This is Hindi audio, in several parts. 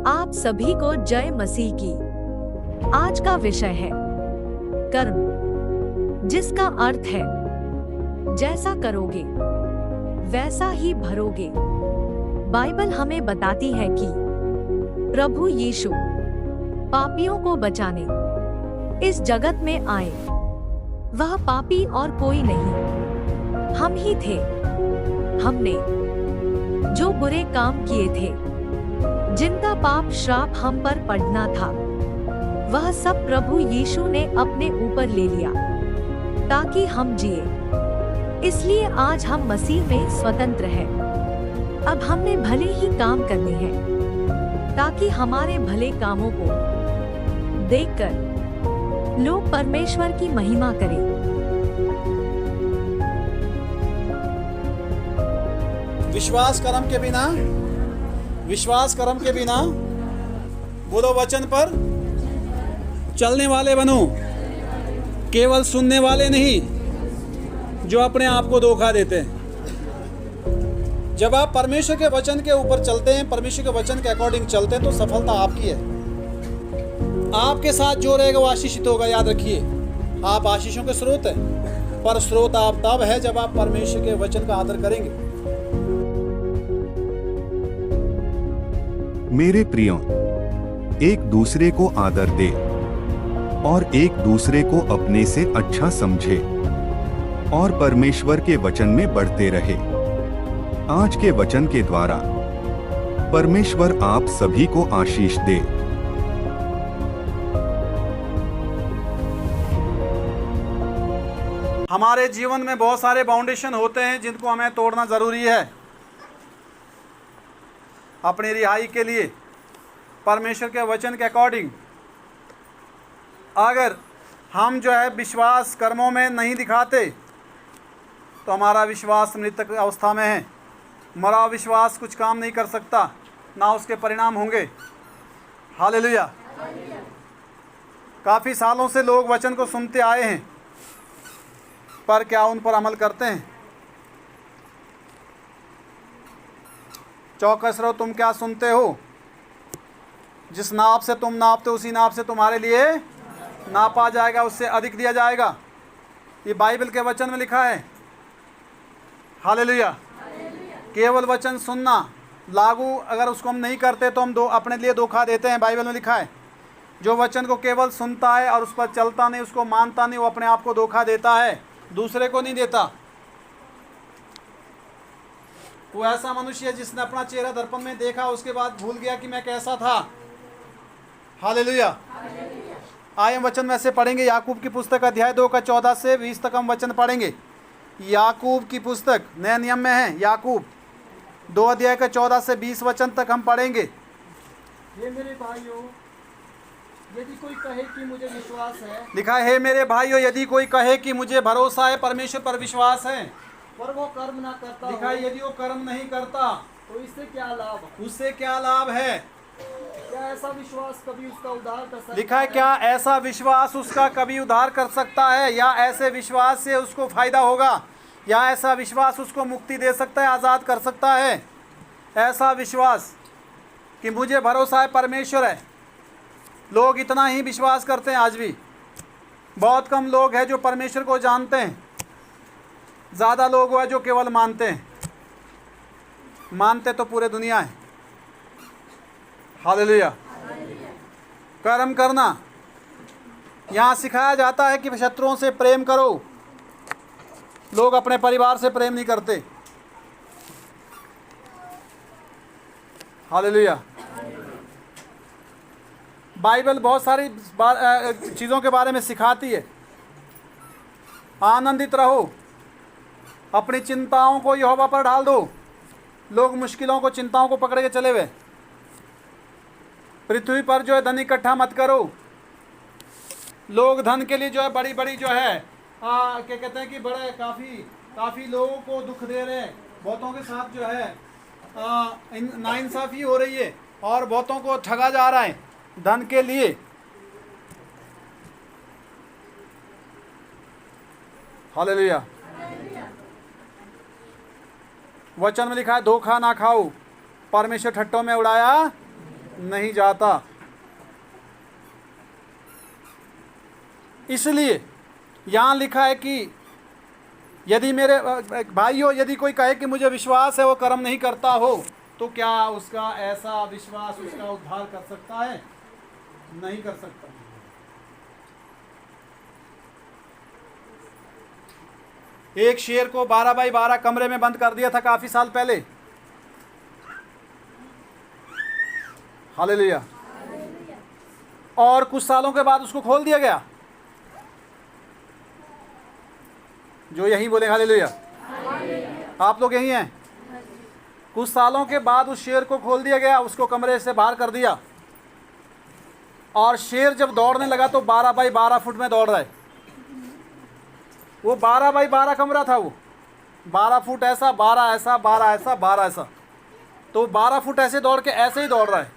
आप सभी को जय मसीह की। आज का विषय है कर्म, जिसका अर्थ है जैसा करोगे वैसा ही भरोगे। बाइबल हमें बताती है कि प्रभु यीशु पापियों को बचाने इस जगत में आए। वह पापी और कोई नहीं, हम ही थे। हमने जो बुरे काम किए थे, जिनका पाप श्राप हम पर पड़ना था, वह सब प्रभु यीशु ने अपने ऊपर ले लिया ताकि हम जिए। इसलिए आज हम मसीह में स्वतंत्र हैं। अब हमने भले ही काम करने हैं ताकि हमारे भले कामों को देखकर लोग परमेश्वर की महिमा करें। विश्वास कर्म के बिना बोलो वचन पर चलने वाले बनो, केवल सुनने वाले नहीं जो अपने आप को धोखा देते हैं। जब आप परमेश्वर के वचन के ऊपर चलते हैं, परमेश्वर के वचन के अकॉर्डिंग चलते हैं, तो सफलता आपकी है। आपके साथ जो रहेगा वो आशीषित होगा। याद रखिए, आप आशीषों के स्रोत हैं, पर स्रोत आप तब है जब आप परमेश्वर के वचन का आदर करेंगे। मेरे प्रियो, एक दूसरे को आदर दे और एक दूसरे को अपने से अच्छा समझे और परमेश्वर के वचन में बढ़ते रहे। आज के वचन के द्वारा परमेश्वर आप सभी को आशीष दे। हमारे जीवन में बहुत सारे बाउंडेशन होते हैं जिनको हमें तोड़ना जरूरी है अपनी रिहाई के लिए। परमेश्वर के वचन के अकॉर्डिंग अगर हम जो है विश्वास कर्मों में नहीं दिखाते तो हमारा विश्वास मृतक अवस्था में है। मरा विश्वास कुछ काम नहीं कर सकता, ना उसके परिणाम होंगे। हालेलुया। काफ़ी सालों से लोग वचन को सुनते आए हैं, पर क्या उन पर अमल करते हैं? चौकस रहो, तुम क्या सुनते हो? जिस नाप से तुम नापते उसी नाप से तुम्हारे लिए नापा जाएगा, उससे अधिक दिया जाएगा। ये बाइबल के वचन में लिखा है। हालेलुया। केवल वचन सुनना लागू अगर उसको हम नहीं करते तो हम अपने लिए धोखा देते हैं। बाइबल में लिखा है, जो वचन को केवल सुनता है और उस पर चलता नहीं, उसको मानता नहीं, वो अपने आप को धोखा देता है, दूसरे को नहीं देता। वो ऐसा मनुष्य है जिसने अपना चेहरा दर्पण में देखा, उसके बाद भूल गया कि मैं कैसा था। हालेलुया। आए हम वचन में से पढ़ेंगे। याकूब की पुस्तक अध्याय 2 का 14 से 20 तक हम वचन पढ़ेंगे। याकूब की पुस्तक नए नियम में है। याकूब 2 अध्याय का 14 से 20 वचन तक हम पढ़ेंगे। हे मेरे भाइयों, यदि कोई कहे कि मुझे विश्वास है, लिखा है, हे मेरे भाइयों, यदि कोई कहे कि मुझे भरोसा है, परमेश्वर पर विश्वास है, पर वो कर्म ना करता लिखा है, यदि वो कर्म नहीं करता तो इससे क्या लाभ? उससे क्या लाभ है? क्या ऐसा विश्वास कभी उसका उद्धार कर सकता है? लिखा है, क्या ऐसा विश्वास उसका कभी उद्धार कर सकता है, या ऐसे विश्वास से उसको फायदा होगा, या ऐसा विश्वास उसको मुक्ति दे सकता है, आज़ाद कर सकता है? ऐसा विश्वास कि मुझे भरोसा है परमेश्वर है। लोग इतना ही विश्वास करते हैं आज भी। बहुत कम लोग हैं जो परमेश्वर को जानते हैं, ज़्यादा लोग वो है जो केवल मानते हैं। मानते तो पूरे दुनिया है। हालेलुया। कर्म करना यहाँ सिखाया जाता है कि शत्रुओं से प्रेम करो। लोग अपने परिवार से प्रेम नहीं करते। हालेलुया। बाइबल बहुत सारी चीज़ों के बारे में सिखाती है। आनंदित रहो, अपनी चिंताओं को यहोवा पर डाल दो। लोग मुश्किलों को, चिंताओं को पकड़ के चले हुए। पृथ्वी पर जो है धन इकट्ठा मत करो। लोग धन के लिए जो है बड़ी बड़ी जो है क्या कहते हैं कि बड़े काफ़ी लोगों को दुख दे रहे हैं। बहुतों के साथ जो है नाइंसाफ़ी हो रही है और बहुतों को ठगा जा रहा है धन के लिए। हालेलुया। वचन में लिखा है धोखा ना खाओ, परमेश्वर ठट्टों में उड़ाया नहीं जाता। इसलिए यहाँ लिखा है कि यदि मेरे भाइयों, यदि कोई कहे कि मुझे विश्वास है वो कर्म नहीं करता हो, तो क्या उसका ऐसा विश्वास उसका उद्धार कर सकता है? नहीं कर सकता। एक शेर को 12 बाई 12 कमरे में बंद कर दिया था काफी साल पहले। हालेलुया। और कुछ सालों के बाद उसको खोल दिया गया। जो यही बोले हालेलुया। आप लोग यही हैं। कुछ सालों के बाद उस शेर को खोल दिया गया, उसको कमरे से बाहर कर दिया। और शेर जब दौड़ने लगा तो 12 बाई 12 फुट में दौड़ रहा है। वो 12 बाई 12 कमरा था, वो 12 फुट ऐसा, 12 ऐसा, 12 ऐसा, 12 ऐसा। तो 12 फुट ऐसे दौड़ के ऐसे ही दौड़ रहा है,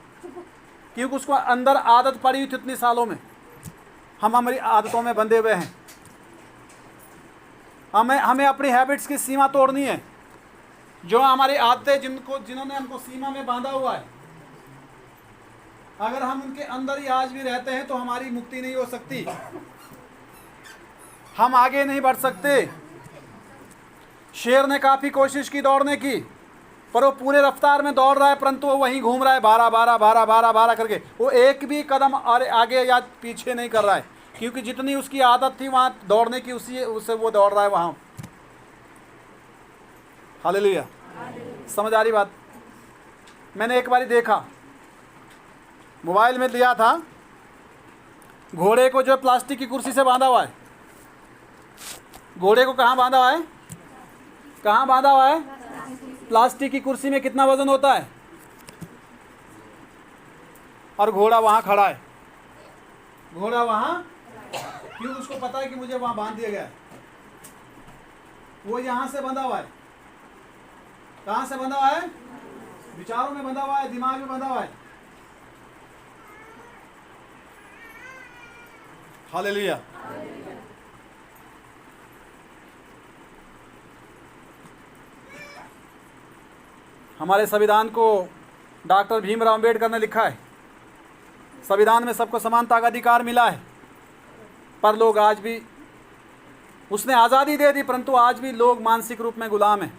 क्योंकि उसको अंदर आदत पड़ी हुई थी इतनी सालों में। हम हमारी आदतों में बंधे हुए हैं। हमें अपनी हैबिट्स की सीमा तोड़नी है। जो हमारी आदतें जिन्होंने हमको सीमा में बांधा हुआ है, अगर हम उनके अंदर ही आज भी रहते हैं तो हमारी मुक्ति नहीं हो सकती, हम आगे नहीं बढ़ सकते। शेर ने काफ़ी कोशिश की दौड़ने की, पर वो पूरे रफ्तार में दौड़ रहा है, परंतु वो वहीं घूम रहा है 12 12 12 12 12 करके। वो एक भी कदम आगे या पीछे नहीं कर रहा है, क्योंकि जितनी उसकी आदत थी वहाँ दौड़ने की, उससे वो दौड़ रहा है वहाँ। हालेलुया। समझ आ रही बात? मैंने एक बारी देखा, मोबाइल में दिया था, घोड़े को जो प्लास्टिक की कुर्सी से बांधा हुआ है। घोड़े को कहाँ बांधा हुआ है? कहाँ बांधा हुआ है? प्लास्टिक की कुर्सी में कितना वजन होता है? और घोड़ा वहाँ खड़ा है। घोड़ा वहाँ क्यों? उसको पता है कि मुझे वहाँ बांध दिया गया है। वो यहाँ से बंधा हुआ है। कहाँ से बंधा हुआ है? विचारों में बंधा हुआ है, दिमाग में बंधा हुआ है। हालेलुया। हमारे संविधान को डॉक्टर भीमराव अंबेडकर ने लिखा है, संविधान में सबको समानता का अधिकार मिला है, पर लोग आज भी, उसने आज़ादी दे दी, परंतु आज भी लोग मानसिक रूप में गुलाम हैं।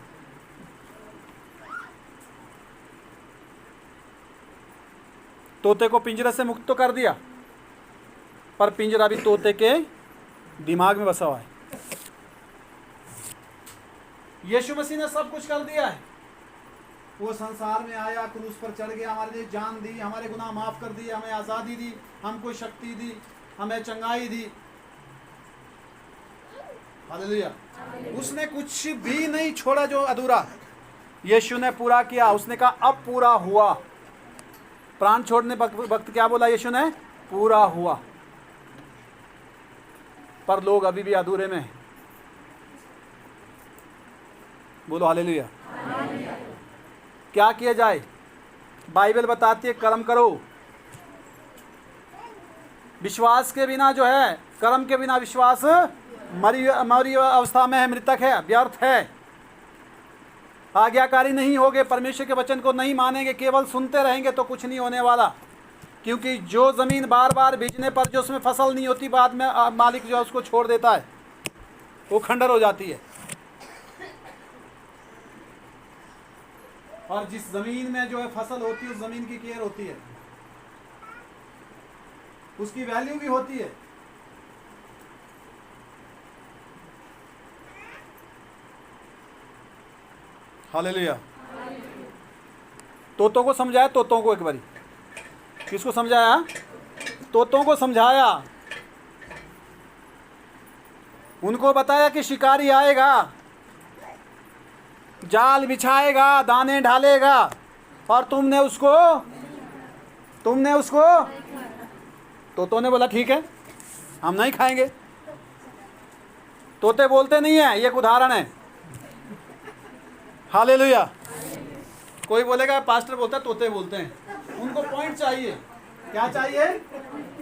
तोते को पिंजरे से मुक्त तो कर दिया, पर पिंजरा भी तोते के दिमाग में बसा हुआ है। यीशु मसीह ने सब कुछ कर दिया है। वो संसार में आया, क्रूस पर चढ़ गया, हमारे लिए जान दी, हमारे गुनाह माफ कर दिए, हमें आज़ादी दी, हमको शक्ति दी, हमें चंगाई दी। हालेलुया। उसने कुछ भी नहीं छोड़ा जो अधूरा। यीशु ने पूरा किया। उसने कहा अब पूरा हुआ। प्राण छोड़ने वक्त क्या बोला यीशु ने? पूरा हुआ। पर लोग अभी भी अधूरे में हैं। बोलो हालेलुया। क्या किया जाए? बाइबल बताती है कर्म करो। विश्वास के बिना जो है, कर्म के बिना विश्वास मरी अवस्था में है, मृतक है, व्यर्थ है। आज्ञाकारी नहीं होगे, परमेश्वर के वचन को नहीं मानेंगे, केवल सुनते रहेंगे तो कुछ नहीं होने वाला। क्योंकि जो ज़मीन बार बार बीजने पर जो उसमें फसल नहीं होती, बाद में मालिक जो है उसको छोड़ देता है, वो खंडर हो जाती है। और जिस ज़मीन में जो है फसल होती है, उस ज़मीन की केयर होती है, उसकी वैल्यू भी होती है। हालेलुया। तोतों को समझाया, तोतों को एक बारी। किसको समझाया? तोतों को समझाया। उनको बताया कि शिकारी आएगा, जाल बिछाएगा, दाने ढालेगा, और तुमने उसको तोतों ने बोला ठीक है, हम नहीं खाएंगे। तोते बोलते नहीं है, ये एक उदाहरण है। हालेलुया। कोई बोलेगा पास्टर बोलता है तोते बोलते हैं, उनको पॉइंट चाहिए। क्या चाहिए?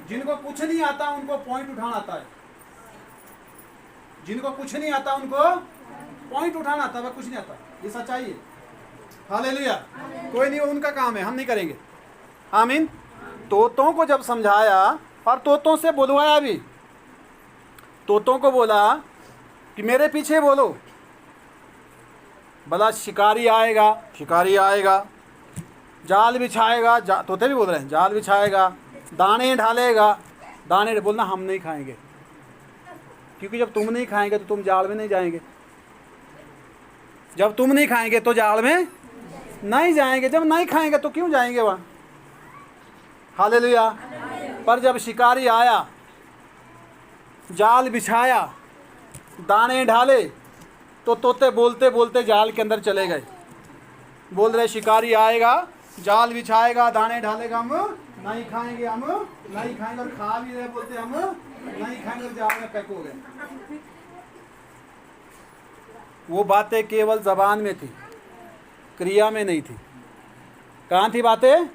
जिनको कुछ नहीं आता उनको पॉइंट उठाना आता है। जिनको कुछ नहीं आता उनको पॉइंट उठाना आता है, कुछ नहीं आता। ये सच्चाई है। हालेलुया। कोई नहीं, उनका काम है, हम नहीं करेंगे। आमीन। तोतों को जब समझाया और तोतों से बुलवाया भी, तोतों को बोला कि मेरे पीछे बोलो, भला शिकारी आएगा, जाल बिछाएगा, तोते भी बोल रहे हैं, जाल बिछाएगा, दाने ढालेगा। दाने बोलना हम नहीं खाएंगे, क्योंकि जब तुम नहीं खाएंगे तो तुम जाल में नहीं जाएंगे। जब तुम नहीं खाएंगे तो जाल में नहीं जाएंगे, जब नहीं खाएंगे तो क्यों जाएंगे वहाँ। हालेलुया। पर जब शिकारी आया, जाल बिछाया, दाने ढाले, तो तोते बोलते बोलते जाल के अंदर चले गए। बोल रहे शिकारी आएगा, जाल बिछाएगा, दाने ढालेगा, हम नहीं खाएंगे, और खा भी रहे, बोलते हम नहीं खाएंगे, जाल में पैक हो गए। वो बातें केवल जबान में थी, क्रिया में नहीं थी। कहाँ थी बातें?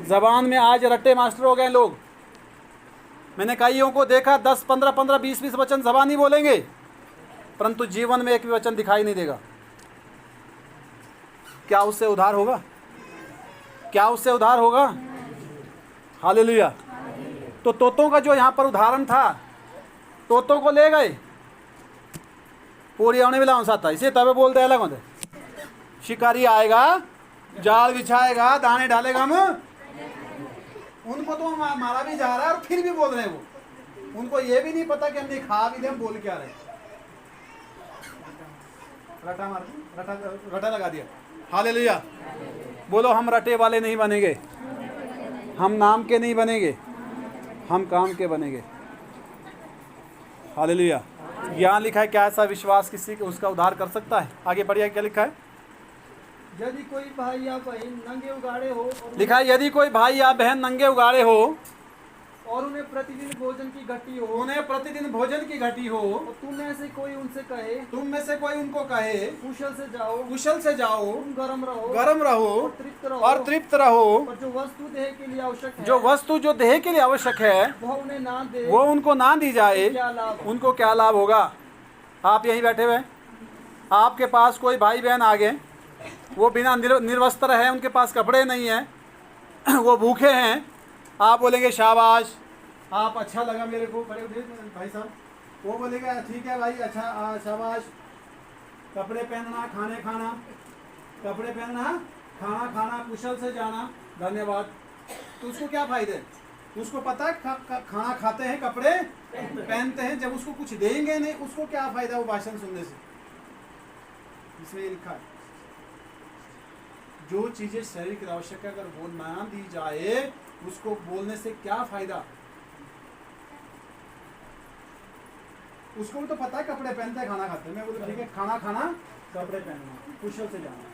जबान में। आज रट्टे मास्टर हो गए लोग। मैंने कईयों को देखा 10, 15, 20 वचन जबानी बोलेंगे, परंतु जीवन में एक भी वचन दिखाई नहीं देगा। क्या उससे उद्धार होगा? क्या उससे उद्धार होगा? हालेलुया। तो तोतों का जो यहाँ पर उदाहरण था, तोतों को ले गए, पूरी आने वाला सा था, इसे तबे बोलते अलग होते। शिकारी आएगा, जाल बिछाएगा, दाने डालेगा, हम उनको तो मारा भी जा रहा है और फिर भी बोल रहे हैं वो। उनको ये भी नहीं पता कि हमने खा भी दे, हम बोल क्या रहे। रटा लगा दिया। हालेलुया। बोलो हम रटे वाले नहीं बनेंगे, हम नाम के नहीं बनेंगे, हम काम के बनेंगे। हालेलुया। यहाँ लिखा है क्या ऐसा विश्वास किसी का उसका उद्धार कर सकता है? आगे बढ़िए, क्या लिखा है? यदि कोई भाई या बहन नंगे उगाड़े हो, लिखा है यदि कोई भाई या बहन नंगे उगाड़े हो और उन्हें प्रतिदिन भोजन की घटी हो, और तुम में से कोई उनको कहे कुशल से जाओ, तुम गरम रहो और तृप्त रहो, और जो वस्तु देह के लिए आवश्यक है वो उनको ना दी जाए, उनको क्या लाभ होगा? आप यहीं बैठे हुए, आपके पास कोई भाई बहन आ गए, वो बिना निर्वस्त्र है, उनके पास कपड़े नहीं हैं, वो भूखे हैं। आप बोलेंगे शाबाश, आप अच्छा लगा मेरे को, बड़े भाई साहब। वो बोलेगा ठीक है भाई, अच्छा शाबाश, कपड़े पहनना, खाना खाना, कुशल से जाना, धन्यवाद। तो उसको क्या फायदे? उसको पता है खाना खाते हैं, कपड़े पहनते हैं, जब उसको कुछ देंगे नहीं, उसको क्या फायदा वो भाषण सुनने से? इसमें ये लिखा है जो चीजें शरीर की आवश्यक है, अगर वो ना दी जाए, उसको बोलने से क्या फायदा? उसको भी तो पता है कपड़े पहनते हैं, खाना खाते हैं। मैं बोलूँ ठीक है, खाना खाना, कपड़े पहनना, कुशल से जाना।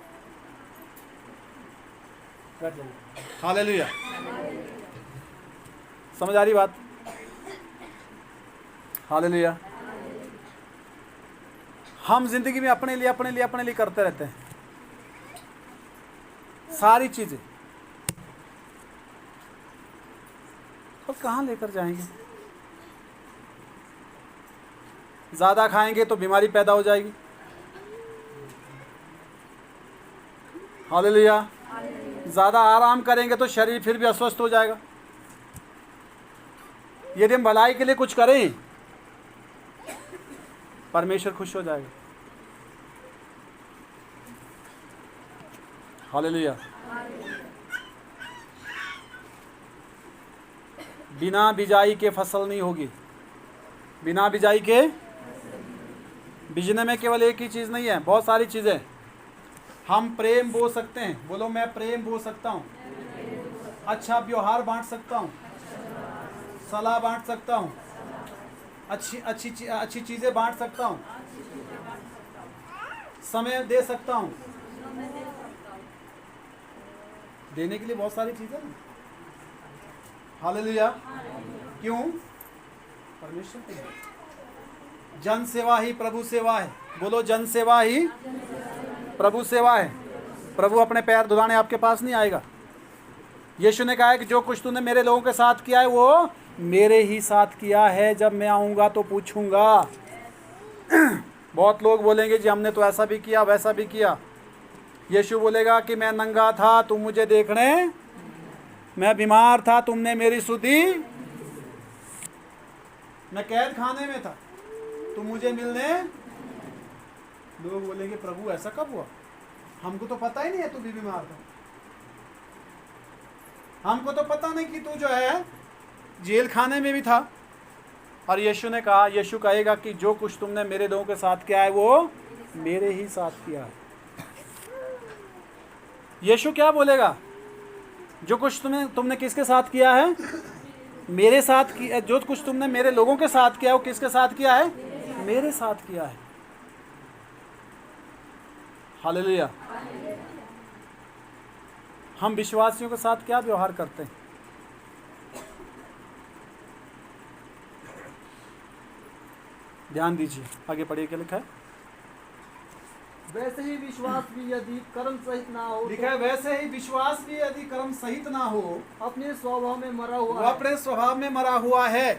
हालेलुया। समझ आ रही बात? हालेलुया। हम जिंदगी में अपने लिए करते रहते हैं सारी चीजें, तो कहाँ लेकर जाएंगे? ज्यादा खाएंगे तो बीमारी पैदा हो जाएगी। हालेलुया। ज्यादा आराम करेंगे तो शरीर फिर भी अस्वस्थ हो जाएगा। यदि हम भलाई के लिए कुछ करें, परमेश्वर खुश हो जाएगा। हालेलुया। बिना बिजाई के फसल नहीं होगी। बिना बिजाई के बिजने में केवल एक ही चीज़ नहीं है, बहुत सारी चीज़ें। हम प्रेम बो सकते हैं, बोलो मैं प्रेम बो सकता हूँ, अच्छा व्यवहार बांट सकता हूँ, सलाह बांट सकता हूँ, अच्छी चीज़ें बांट सकता हूँ, समय दे सकता हूँ। देने के लिए बहुत सारी चीजें हैं। हालेलुया। क्यों? परमेश्वर के लिए। जन सेवा ही प्रभु सेवा है। बोलो, जन सेवा ही प्रभु सेवा है। प्रभु अपने पैर धुलाने आपके पास नहीं आएगा। यीशु ने कहा है कि जो कुछ तूने मेरे लोगों के साथ किया है वो मेरे ही साथ किया है। जब मैं आऊँगा तो पूछूंगा। बहुत लोग बोलेंगे जी हमने तो ऐसा भी किया वैसा भी किया। यीशु बोलेगा कि मैं नंगा था तुम मुझे देखने, मैं बीमार था तुमने मेरी सुधी, मैं कैद खाने में था तुम मुझे मिलने। लोग बोलेंगे प्रभु ऐसा कब हुआ? हमको तो पता ही नहीं है तू भी बीमार था। हमको तो पता नहीं कि तू जो है जेल खाने में भी था। और यीशु ने कहा, यीशु कहेगा कि जो कुछ तुमने मेरे लोगों के साथ किया है वो मेरे ही साथ किया है। यीशु क्या बोलेगा? जो कुछ तुमने किसके साथ किया है? मेरे साथ किया। जो कुछ तुमने मेरे लोगों के साथ किया है वो किसके साथ किया है? मेरे साथ किया है। हालेलुया। हम विश्वासियों के साथ क्या व्यवहार करते हैं? ध्यान दीजिए, आगे पढ़िए क्या लिखा है। वैसे ही विश्वास भी यदि कर्म सहित ना हो, लिखा है वैसे ही विश्वास भी यदि कर्म सहित ना हो अपने स्वभाव में मरा हुआ वो है। अपने स्वभाव में मरा हुआ है।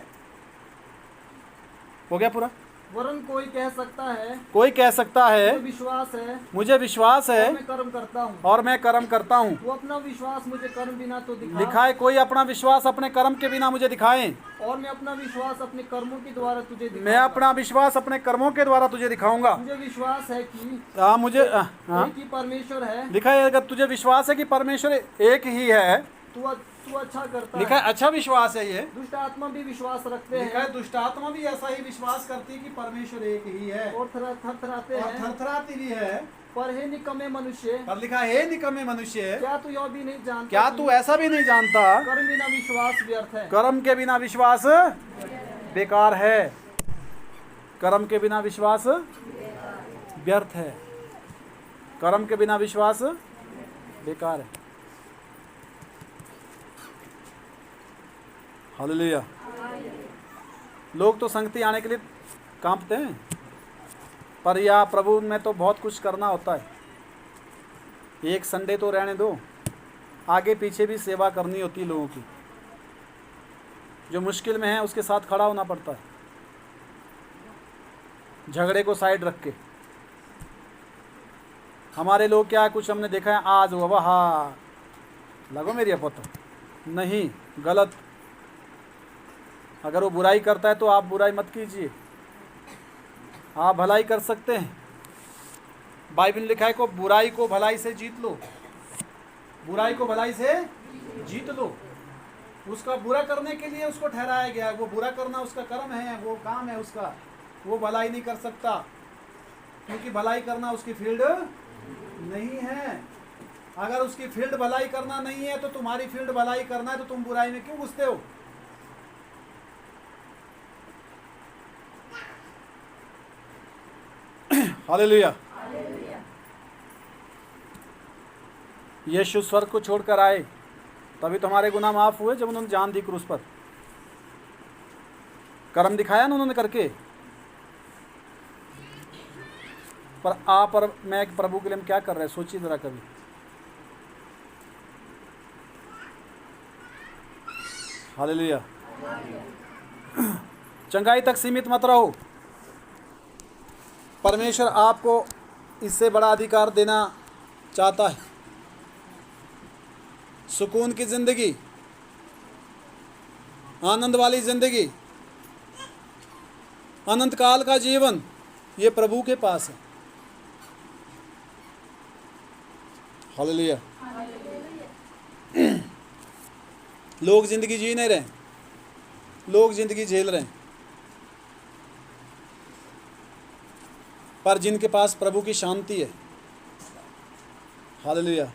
हो गया पूरा? वरन कोई कह सकता है, कोई कह सकता है मुझे विश्वास है मुझे विश्वास है और मैं कर्म करता हूँ। और मैं कर्म करता हूँ। वो अपना विश्वास मुझे कर्म बिना तो दिखा, लिखा है कोई अपना विश्वास अपने कर्म के बिना मुझे दिखाए और मैं अपना विश्वास अपने कर्मों के द्वारा तुझे मैं दिखाऊंगा। अपना विश्वास अपने कर्मों के द्वारा तुझे दिखाऊंगा। मुझे विश्वास है कि मुझे एक ही परमेश्वर है। लिखा है अगर तुझे विश्वास है कि परमेश्वर एक ही है, तू अच्छा करता लिखा है। है अच्छा विश्वास है ये। दुष्ट आत्मा भी विश्वास रखते लिखा है हैं दुष्ट आत्मा भी ऐसा ही विश्वास करती है कि परमेश्वर एक ही है और थरथराते और हैं। थरथराती भी है। पर हे निकम्मे मनुष्य, पर लिखा है निकम्मे मनुष्य, क्या तू यह भी नहीं जानता क्या कि तू ऐसा भी नहीं जानता कर्म बिना विश्वास व्यर्थ है। कर्म के बिना विश्वास बेकार है। कर्म के बिना विश्वास व्यर्थ है। कर्म के बिना विश्वास बेकार है। हालेलुया। लोग तो संगति आने के लिए कांपते हैं, पर या प्रभु में तो बहुत कुछ करना होता है। एक संडे तो रहने दो, आगे पीछे भी सेवा करनी होती है लोगों की। जो मुश्किल में है उसके साथ खड़ा होना पड़ता है, झगड़े को साइड रख के। हमारे लोग क्या कुछ हमने देखा है आज हुआ हाँ लगो मेरी अपत नहीं, गलत। अगर वो बुराई करता है तो आप बुराई मत कीजिए, आप भलाई कर सकते हैं। बाइबल में लिखा है को बुराई को भलाई से जीत लो, बुराई को भलाई से जीत लो। उसका बुरा करने के लिए उसको ठहराया गया है। वो बुरा करना उसका कर्म है, वो काम है उसका। वो भलाई नहीं कर सकता क्योंकि भलाई करना उसकी फील्ड नहीं है। अगर उसकी फील्ड भलाई करना नहीं है तो तुम्हारी फील्ड भलाई करना है, तो तुम बुराई में क्यों घुसते हो? हालेलुया। यीशु स्वर्ग को छोड़कर आए तभी तुम्हारे गुनाह माफ हुए, जब उन्होंने जान दी क्रूस पर। कर्म दिखाया ना उन्होंने करके। पर आप और मैं प्रभु के लिए हम क्या कर रहे हैं, सोचिए जरा कभी। हालेलुया। चंगाई तक सीमित मत रहो। परमेश्वर आपको इससे बड़ा अधिकार देना चाहता है। सुकून की जिंदगी, आनंद वाली जिंदगी, अनंत काल का जीवन, ये प्रभु के पास है। हालेलुया। लोग जिंदगी जी नहीं रहे, लोग जिंदगी झेल रहे हैं, पर जिनके पास प्रभु की शांति है, हालेलुया,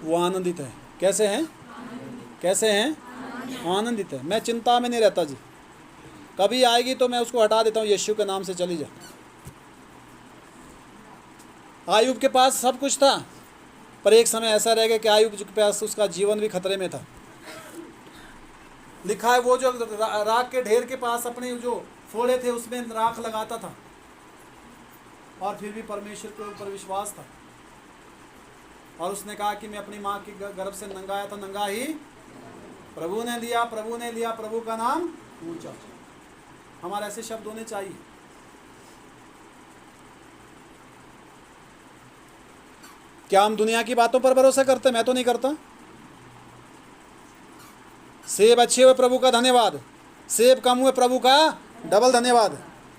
वो आनंदित है। कैसे हैं? कैसे हैं? आनंदित है। मैं चिंता में नहीं रहता जी। कभी आएगी तो मैं उसको हटा देता हूँ, यीशु के नाम से चली जा। आयुब के पास सब कुछ था, पर एक समय ऐसा रह गया कि आयुब के पास उसका जीवन भी खतरे में था। लिखा है वो जो राख के ढेर के पास अपने जो फोड़े थे उसमें राख लगाता था, और फिर भी परमेश्वर के ऊपर विश्वास था। और उसने कहा कि मैं अपनी माँ के गर्भ से नंगा आया था, नंगा ही प्रभु ने लिया, प्रभु ने लिया, प्रभु का नाम ऊंचा। हमारे ऐसे शब्द होने चाहिए। क्या हम दुनिया की बातों पर भरोसा करते? मैं तो नहीं करता। सेब अच्छे हुए प्रभु का धन्यवाद, सेब कम हुए प्रभु का डबल धन्यवाद।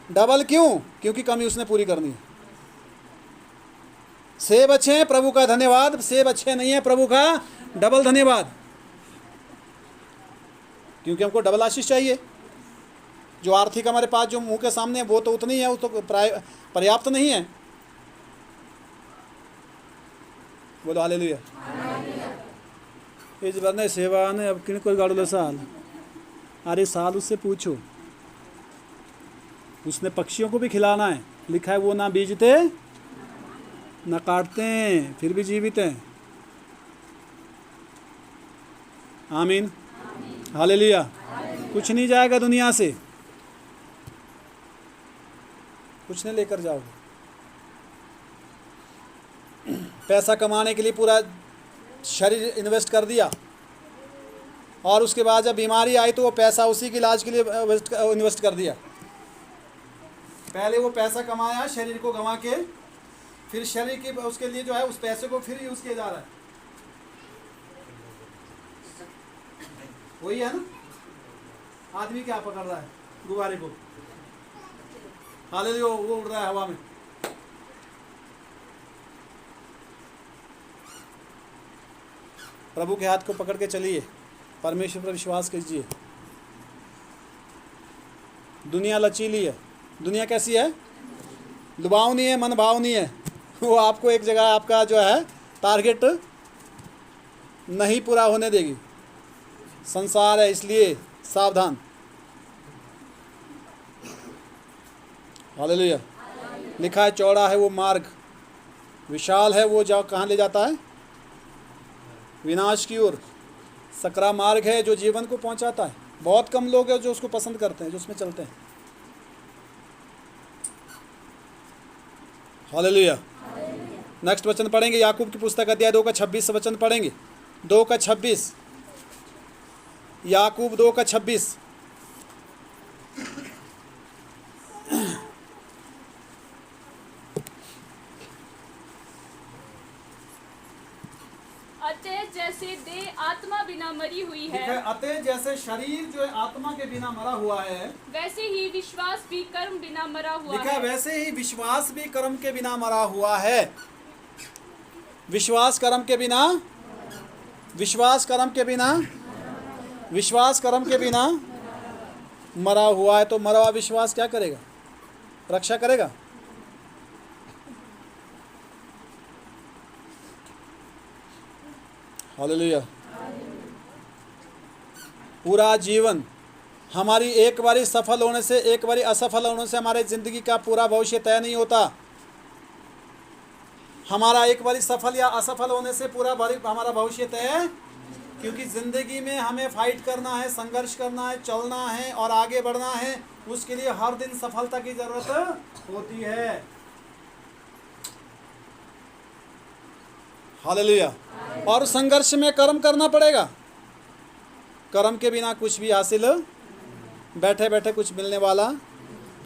डबल क्यों? क्योंकि कमी उसने पूरी करनी है। सेब अच्छे हैं प्रभु का धन्यवाद, सेब अच्छे नहीं है प्रभु का डबल धन्यवाद, क्योंकि हमको डबल आशीष चाहिए। जो आर्थिक हमारे पास जो मुंह के सामने है वो तो उतनी है, वो तो पर्याप्त नहीं है। बोलो हालेलुया। इस बार ने सेवा ने अब किन कोई गाड़ो साल, अरे साल उससे पूछो, उसने पक्षियों को भी खिलाना है। लिखा है वो ना बीजते ना काटते हैं, फिर भी जीवित हैं। आमीन, हालेलुया। कुछ नहीं जाएगा दुनिया से, कुछ नहीं लेकर जाओगे। पैसा कमाने के लिए पूरा शरीर इन्वेस्ट कर दिया, और उसके बाद जब बीमारी आई तो वो पैसा उसी के इलाज के लिए इन्वेस्ट कर दिया। पहले वो पैसा कमाया, शरीर को गंवा के, फिर शरीर की उसके लिए जो है उस पैसे को फिर यूज़ किया जा रहा है। वही है ना, आदमी क्या पकड़ रहा है? गुब्बारे को। हालेलुया, वो उड़ रहा है हवा में। प्रभु के हाथ को पकड़ के चलिए, परमेश्वर पर विश्वास कीजिए। दुनिया लचीली है। दुनिया कैसी है? लुभावनी है, मन भावनी है। वो आपको एक जगह आपका जो है टारगेट नहीं पूरा होने देगी। संसार है, इसलिए सावधान। हालेलुया। लिखा है चौड़ा है वो मार्ग, विशाल है वो जा कहाँ ले जाता है? विनाश की ओर। सकरा मार्ग है जो जीवन को पहुंचाता है। बहुत कम लोग हैं जो उसको पसंद करते हैं, जो उसमें चलते हैं। हालेलुया। नेक्स्ट वचन पढ़ेंगे, याकूब की पुस्तक अध्याय 2 का 26 वचन पढ़ेंगे। 2 का 26, याकूब 2 का 26। अतः जैसे देह आत्मा बिना मरी हुई है, अतः जैसे शरीर जो है आत्मा के बिना मरा हुआ है, वैसे ही विश्वास भी कर्म बिना मरा हुआ लिखा है। वैसे ही विश्वास भी कर्म के बिना मरा हुआ है। विश्वास कर्म के बिना, विश्वास कर्म के बिना, विश्वास कर्म के बिना मरा हुआ है। तो मरा हुआ विश्वास क्या करेगा? रक्षा करेगा? हालेलुया। पूरा जीवन हमारी एक बारी सफल होने से, एक बारी असफल होने से हमारे ज़िंदगी का पूरा भविष्य तय नहीं होता। हमारा एक बारी सफल या असफल होने से पूरा बारी हमारा भविष्य तय, क्योंकि ज़िंदगी में हमें फाइट करना है, संघर्ष करना है, चलना है और आगे बढ़ना है। उसके लिए हर दिन सफलता की ज़रूरत होती है। हालेलुया। और संघर्ष में कर्म करना पड़ेगा। कर्म के बिना कुछ भी हासिल, बैठे बैठे कुछ मिलने वाला,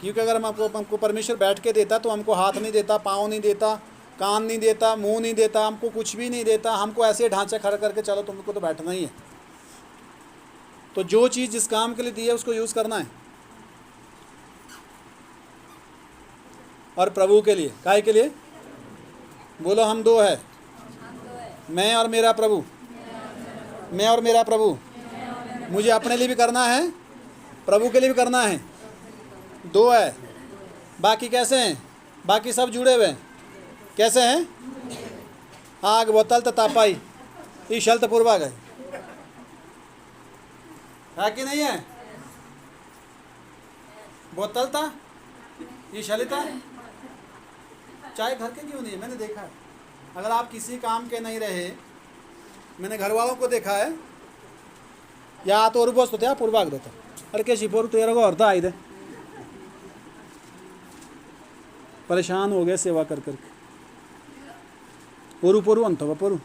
क्योंकि अगर हमको परमेश्वर बैठ के देता तो हमको हाथ नहीं देता, पाँव नहीं देता, कान नहीं देता, मुंह नहीं देता, हमको कुछ भी नहीं देता। हमको ऐसे ढांचे खड़ा करके चलो तुमको तो बैठना ही है। तो जो चीज़ जिस काम के लिए दी है उसको यूज़ करना है। और प्रभु के लिए, काहे के लिए? बोलो हम दो है, मैं और मेरा प्रभु, मैं और मेरा प्रभु। मुझे अपने लिए भी करना है, प्रभु के लिए भी करना है। दो है। बाकी कैसे हैं? बाकी सब जुड़े हुए हैं। कैसे हैं? आग बोतल तो तापाई ई शल्त पूर्वा गए है कि नहीं है? बोतल था ई शलिता चाहे घर के क्यों नहीं है, मैंने देखा है। अगर आप किसी काम के नहीं रहे, मैंने घर वालों को देखा है, या तो बस तो पूर्वाग देता अरे के शिपोर तेरह को अर्धा आई दे, परेशान हो गए सेवा कर करके, पोरू पोरू अंत पोरू।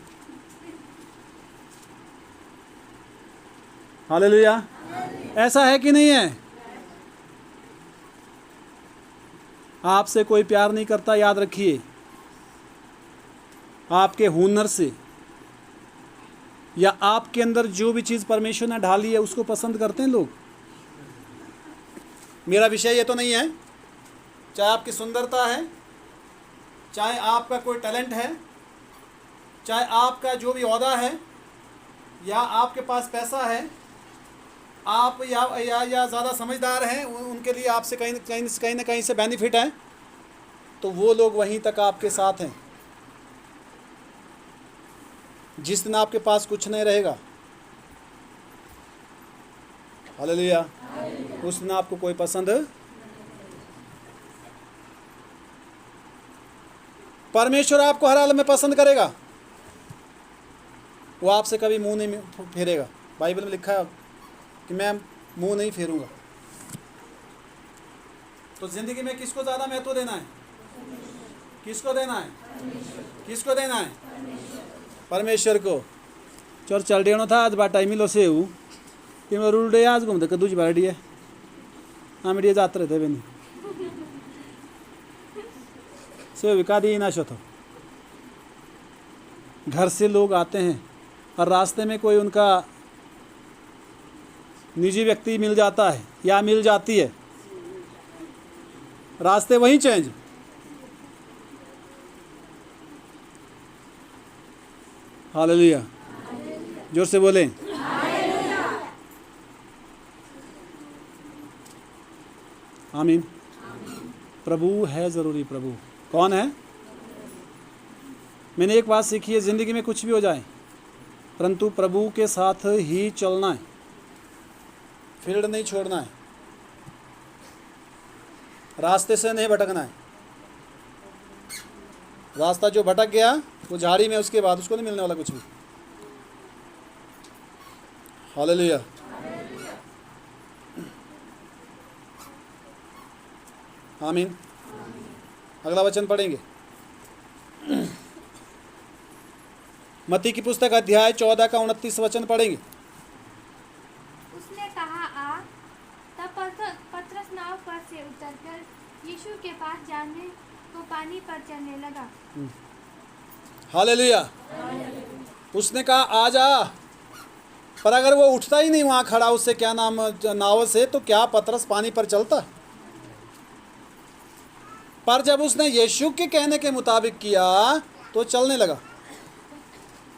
हालेलुया। ऐसा है कि नहीं है? आपसे कोई प्यार नहीं करता, याद रखिए, आपके हुनर से या आपके अंदर जो भी चीज़ परमेश्वर ने ढाली है उसको पसंद करते हैं लोग। मेरा विषय ये तो नहीं है, चाहे आपकी सुंदरता है, चाहे आपका कोई टैलेंट है, चाहे आपका जो भी ओहदा है, या आपके पास पैसा है, आप या ज़्यादा समझदार हैं, उनके लिए आपसे कहीं ना कहीं से बेनिफिट है, तो वो लोग वहीं तक आपके साथ हैं। जिस दिन आपके पास कुछ नहीं रहेगा, हालेलुया, उस दिन आपको कोई पसंद। परमेश्वर आपको हर हाल में पसंद करेगा, वो आपसे कभी मुंह नहीं फेरेगा। बाइबल में लिखा है कि मैं मुंह नहीं फेरूंगा। तो जिंदगी में किसको ज़्यादा महत्व देना है? किसको देना है? किसको देना है? परमेश्वर को। चोर चल डेनो था आज बाटा मिलो से हूँ कि मैं रूल डे आज घूमते दूसरी बार डिए हाँ मेरी जाते रहते बेनी से विका दी ना शो। घर से लोग आते हैं और रास्ते में कोई उनका निजी व्यक्ति मिल जाता है या मिल जाती है, रास्ते वहीं चेंज। हालेलुया, जोर से बोलें। आमीन। प्रभु है ज़रूरी। प्रभु कौन है? मैंने एक बात सीखी है, ज़िंदगी में कुछ भी हो जाए परंतु प्रभु के साथ ही चलना है, फील्ड नहीं छोड़ना है, रास्ते से नहीं भटकना है। रास्ता जो भटक गया वो झाड़ी में, उसके बाद उसको नहीं मिलने वाला कुछ भी। हालेलुया। आमीन। अगला वचन पढ़ेंगे, मत्ती की पुस्तक अध्याय 14 का 29 वचन पढ़ेंगे। उसने कहा आ, तब पतरस नाव पर से उतरकर यीशु के पास जाने को पानी पर चलने लगा। हालेलुया। उसने कहा आ जा, पर अगर वो उठता ही नहीं वहाँ खड़ा, उससे क्या नाम नाव से, तो क्या पतरस पानी पर चलता? पर जब उसने यीशु के कहने के मुताबिक किया तो चलने लगा।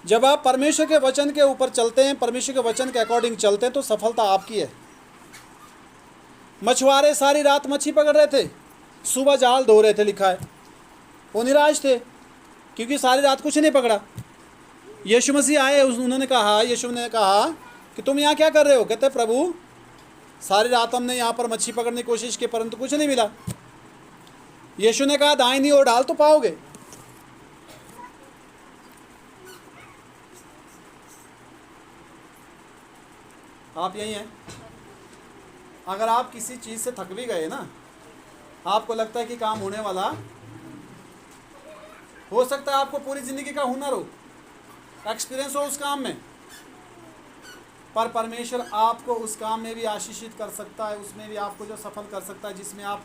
जब आप परमेश्वर के वचन के ऊपर चलते हैं, परमेश्वर के वचन के अकॉर्डिंग चलते हैं, तो सफलता आपकी है। मछुआरे सारी रात मच्छी पकड़ रहे थे, सुबह जाल धो रहे थे, लिखा है। वो निराश थे क्योंकि सारी रात कुछ नहीं पकड़ा। यीशु मसीह आए, उन्होंने कहा, यीशु ने कहा कि तुम यहाँ क्या कर रहे हो? कहते प्रभु सारी रात हमने यहाँ पर मच्छी पकड़ने की कोशिश की परंतु कुछ नहीं मिला। यीशु ने कहा दाहिनी ओर डाल तो पाओगे। आप यही हैं। अगर आप किसी चीज़ से थक भी गए ना, आपको लगता है कि काम होने वाला, हो सकता है आपको पूरी ज़िंदगी का हुनर हो, एक्सपीरियंस हो उस काम में, पर परमेश्वर आपको उस काम में भी आशीषित कर सकता है, उसमें भी आपको जो सफल कर सकता है जिसमें आप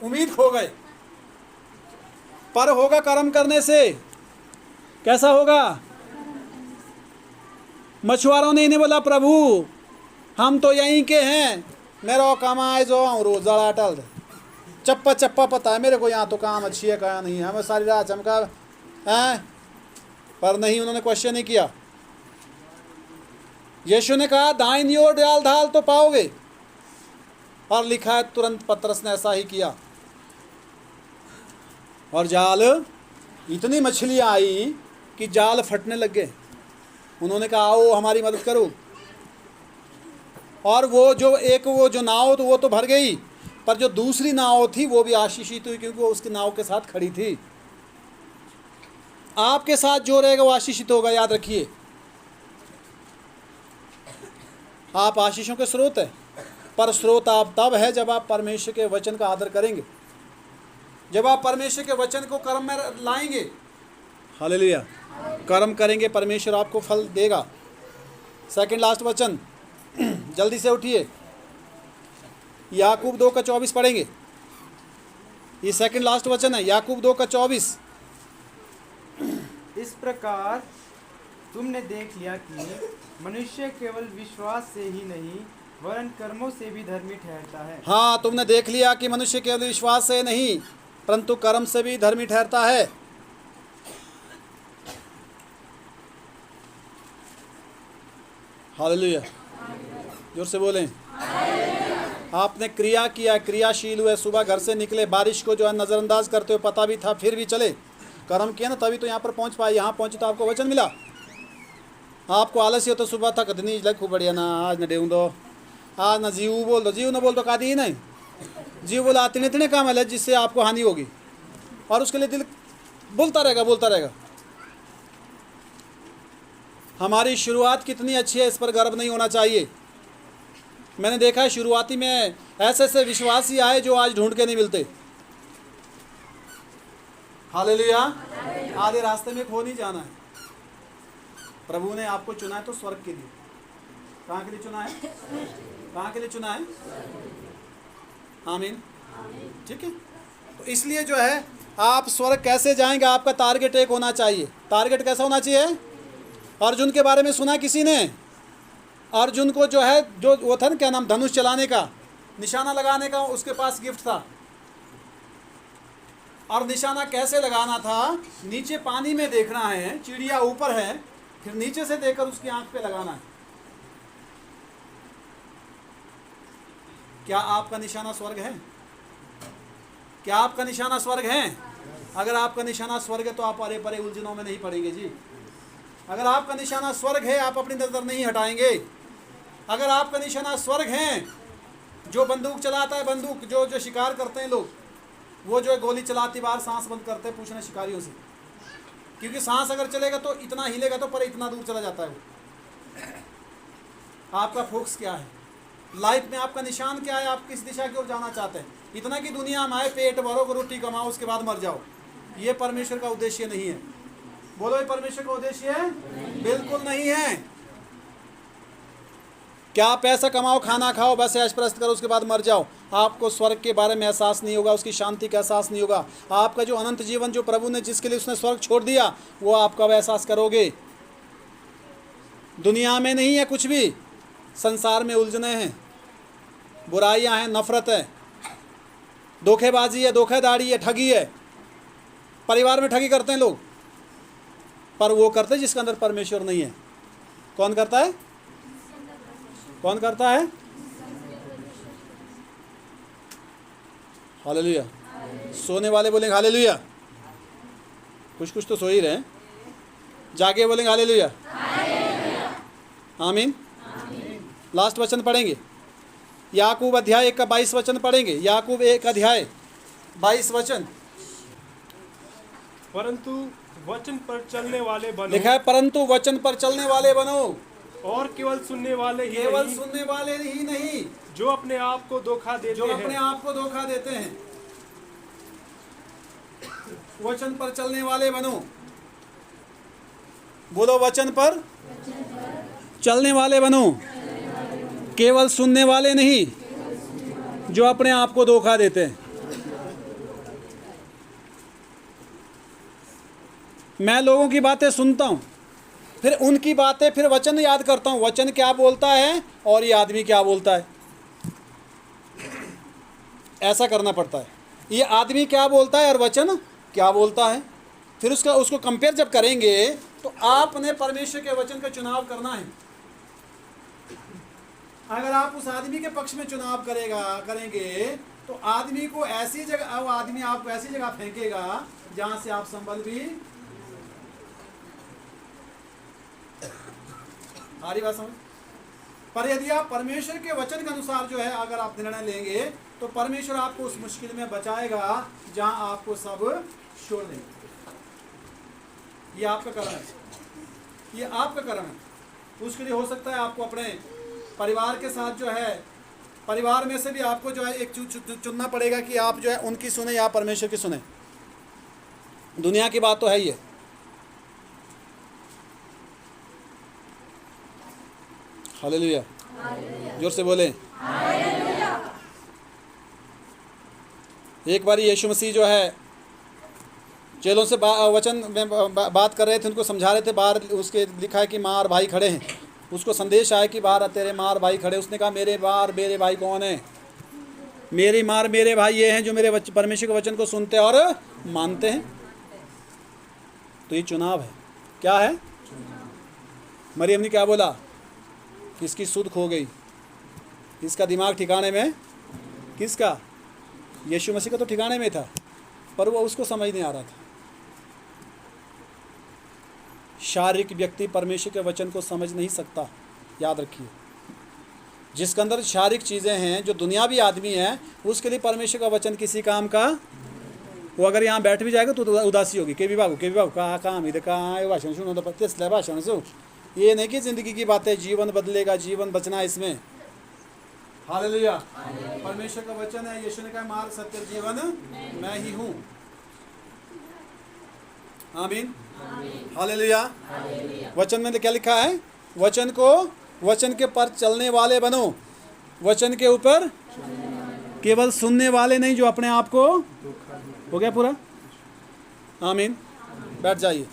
उम्मीद खो गए। पर होगा कर्म करने से। कैसा होगा? मछुआरों ने इन्हें बोला प्रभु हम तो यहीं के हैं, मेरा कमाए जो रोज जड़ा टल चप्पा चप्पा पता है मेरे को, यहाँ तो काम अच्छी है कहाँ नहीं है, हमें सारी रात चमका हैं। पर नहीं, उन्होंने क्वेश्चन नहीं किया। यीशु ने कहा दाहिनी ओर डाल ढाल तो पाओगे, और लिखा है तुरंत पतरस ने ऐसा ही किया और जाल, इतनी मछलियाँ आई कि जाल फटने लग गए। उन्होंने कहा आओ हमारी मदद करो, और वो जो नाव तो वो तो भर गई, पर जो दूसरी नाव थी वो भी आशीषित हुई क्योंकि वो उसकी नाव के साथ खड़ी थी। आपके साथ जो रहेगा वो आशीषित होगा, याद रखिए। आप आशीषों के स्रोत हैं, पर स्रोत आप तब है जब आप परमेश्वर के वचन का आदर करेंगे, जब आप परमेश्वर के वचन को कर्म में लाएंगे। हालेलुया। कर्म करेंगे, परमेश्वर आपको फल देगा। सेकंड लास्ट वचन, जल्दी से उठिए, याकूब 2:24 पढ़ेंगे। ये सेकंड लास्ट वचन है, याकूब 2:24। इस प्रकार तुमने देख लिया कि मनुष्य केवल विश्वास से ही नहीं वरन कर्मों से भी धर्मी ठहरता है। हाँ, तुमने देख लिया कि मनुष्य केवल विश्वास से नहीं परंतु कर्म से भी धर्मी ठहरता है। हालेलुया। जोर से बोलें। आपने क्रिया किया, क्रियाशील हुए, सुबह घर से निकले, बारिश को जो है नज़रअंदाज करते हो, पता भी था फिर भी चले, कर्म किया ना, तभी तो यहाँ पर पहुँच पाए। यहाँ पहुँचे तो आपको वचन मिला। आपको आलस्य हो तो सुबह तक कदनी खूब बढ़िया ना, आज न डेऊँ दो, आज ना जीव बोल दो, जीव न बोल तो कादी ही नहीं, जीव बोला इतने इतने काम है जिससे आपको हानि होगी, और उसके लिए दिल बोलता रहेगा बोलता रहेगा। हमारी शुरुआत कितनी अच्छी है, इस पर गर्व नहीं होना चाहिए। मैंने देखा है शुरुआती में ऐसे ऐसे विश्वासी आए जो आज ढूंढ के नहीं मिलते। हालेलुया। आधे रास्ते में खो नहीं जाना है। प्रभु ने आपको चुना है तो स्वर्ग के लिए। कहाँ के लिए चुना है? कहाँ के लिए चुना है? आमीन। ठीक है, तो इसलिए जो है आप स्वर्ग कैसे जाएंगे, आपका टारगेट एक होना चाहिए। टारगेट कैसा होना चाहिए? अर्जुन के बारे में सुना किसी ने? अर्जुन को जो है, जो वो था ना, क्या नाम, धनुष चलाने का, निशाना लगाने का उसके पास गिफ्ट था। और निशाना कैसे लगाना था? नीचे पानी में देखना है, चिड़िया ऊपर है, फिर नीचे से देखकर उसकी आंख पे लगाना है। क्या आपका निशाना स्वर्ग है? क्या आपका निशाना स्वर्ग है? अगर आपका निशाना स्वर्ग है तो आप अरे परे उलझनों में नहीं पड़ेंगे जी। अगर आपका निशाना स्वर्ग है, आप अपनी नज़र नहीं हटाएंगे। अगर आपका निशाना स्वर्ग है, जो बंदूक चलाता है, बंदूक जो शिकार करते हैं लोग, वो जो है गोली चलाती बार सांस बंद करते हैं, पूछना शिकारियों से, क्योंकि सांस अगर चलेगा तो इतना हिलेगा तो पर इतना दूर चला जाता है वो। आपका फोकस क्या है? लाइफ में आपका निशान क्या है? आप किस दिशा की ओर जाना चाहते हैं? इतना कि दुनिया में आए, पेट भरो, रोटी कमाओ, उसके बाद मर जाओ, ये परमेश्वर का उद्देश्य नहीं है। बोलो, ये परमेश्वर का उद्देश्य है? बिल्कुल नहीं है। क्या पैसा कमाओ, खाना खाओ, बस ऐश प्रस्त करो, उसके बाद मर जाओ? आपको स्वर्ग के बारे में एहसास नहीं होगा, उसकी शांति का एहसास नहीं होगा। आपका जो अनंत जीवन, जो प्रभु ने जिसके लिए उसने स्वर्ग छोड़ दिया, वो आप कब एहसास करोगे? दुनिया में नहीं है कुछ भी। संसार में उलझने हैं, बुराइयां हैं, नफरत है, धोखेबाजी है, धोखेदारी है, ठगी है। परिवार में ठगी करते हैं लोग, पर वो करते जिसके अंदर परमेश्वर नहीं है। कौन करता है? कौन करता है? हालेलुया। सोने वाले बोलेंगे हालेलुया। कुछ कुछ तो सो ही रहे। जागे बोलेंगे हालेलुया। आमीन। लास्ट वचन पढ़ेंगे, याकूब अध्याय 1 का 22 वचन पढ़ेंगे। याकूब 1 अध्याय 22 वचन। परंतु वचन पर चलने वाले बनो। लिखा है, परंतु वचन पर चलने वाले बनो, और केवल सुनने वाले ही केवल नहीं, सुनने वाले ही नहीं, जो अपने आप को धोखा देते जो हैं। अपने आप को धोखा देते हैं। वचन पर चलने वाले बनो। बोलो, वचन पर चलने वाले बनो, केवल सुनने वाले नहीं, जो अपने आप को धोखा देते हैं। मैं लोगों की बातें सुनता हूं, फिर उनकी बातें, फिर वचन याद करता हूं, वचन क्या बोलता है और ये आदमी क्या बोलता है। ऐसा करना पड़ता है। ये आदमी क्या बोलता है और वचन क्या बोलता है, फिर उसको कंपेयर जब करेंगे तो आपने परमेश्वर के वचन का चुनाव करना है। अगर आप उस आदमी के पक्ष में चुनाव करेंगे तो आदमी को ऐसी जगह, वो आदमी आपको ऐसी जगह फेंकेगा जहां से आप संभल भी। सारी बात समझ। पर यदि आप परमेश्वर के वचन के अनुसार जो है अगर आप निर्णय लेंगे तो परमेश्वर आपको उस मुश्किल में बचाएगा जहां आपको सब छोड़ देंगे। ये आपका कर्म है, ये आपका कर्म है। उसके लिए हो सकता है आपको अपने परिवार के साथ जो है, परिवार में से भी आपको जो है एक चुनना पड़ेगा कि आप जो है उनकी सुने या परमेश्वर की सुने। दुनिया की बात तो है ही है। हालेलुया, जोर से बोले। एक बार यीशु मसीह जो है चेलों से वचन में बात कर रहे थे, उनको समझा रहे थे। बाहर उसके लिखा है कि माँ और भाई खड़े हैं। उसको संदेश आया कि बाहर तेरे माँ और भाई खड़े। उसने कहा मेरे माँ और मेरे भाई कौन है? मेरी माँ और मेरे भाई ये हैं जो मेरे परमेश्वर के वचन को सुनते और मानते हैं। तो ये चुनाव है। क्या है? मरियम ने क्या बोला? किसकी सुध खो गई, इसका दिमाग ठिकाने में। किसका? यीशु मसीह का तो ठिकाने में था, पर वो उसको समझ नहीं आ रहा था। शारीरिक व्यक्ति परमेश्वर के वचन को समझ नहीं सकता, याद रखिए। जिसके अंदर शारीरिक चीज़ें हैं, जो दुनियावी आदमी है, उसके लिए परमेश्वर का वचन किसी काम का। वो अगर यहाँ बैठ भी जाएगा तो उदासी होगी। के भी बाबू कहाँ काम इधर कहाँ भाषण सुनो तो पत्ते भाषण सुन। ये नहीं कि ज़िंदगी की बातें, जीवन बदलेगा, जीवन बचना इसमें। हालेलुया। परमेश्वर का वचन है, यीशु ने कहा मार्ग सत्य जीवन मैं ही हूँ। आमीन, हालेलुया। वचन में क्या लिखा है? वचन के पर चलने वाले बनो, वचन के ऊपर केवल सुनने वाले नहीं जो अपने आप को। हो गया पूरा? आमीन। बैठ जाइए।